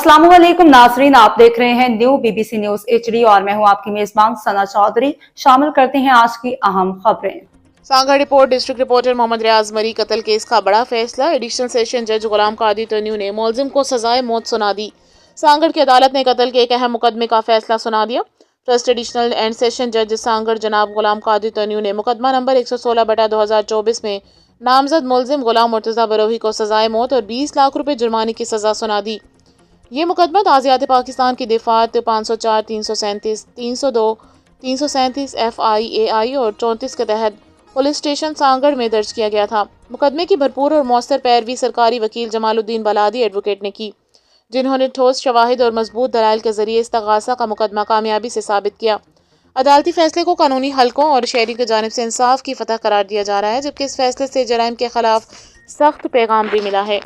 अस्सलाम वालेकुम नाजरीन, आप देख रहे हैं न्यू BBC न्यूज HD और मैं हूं आपकी मेजबान सना चौधरी। शामिल करते हैं आज की अहम खबरें। Sanghar report. District reporter Mohammad Riyaz मरी कत्ल केस का बड़ा फैसला। एडिशनल सेशन जज गुलाम कादिर तन्यू ने मुलजिम को सजाए मौत सुना दी। सांगड़ की अदालत ने कत्ल के एक अहम मुकदमे का फैसला सुना दिया। फर्स्ट एडिशनल एंड सेशन जज सांगड़ जनाब गुलाम कादिर तन्यू ने मुकदमा नंबर 116/2024 में नामजद मुलजिम गुलाम मुर्तजा बरोही को सजाए मौत और 20 लाख रुपए जुर्माने की सजा सुना दी। ये मुकदमा ताज़ियात पाकिस्तान की दिफात 504, 337, 302, 337 FIAI और 34 के तहत पुलिस स्टेशन सांगड़ में दर्ज किया गया था। मुकदमे की भरपूर और मौसर पैरवी सरकारी वकील जमालुद्दीन बलादी एडवोकेट ने की, जिन्होंने ठोस शवाहिद और मजबूत दलाइल के जरिए इस्तगासा का मुकदमा कामयाबी से साबित किया। अदालती फैसले को कानूनी हलकों और शहरी की जानिब से इंसाफ की फतह करार दिया जा रहा है, जबकि इस फैसले से जराइम के खिलाफ सख्त पैगाम भी मिला है।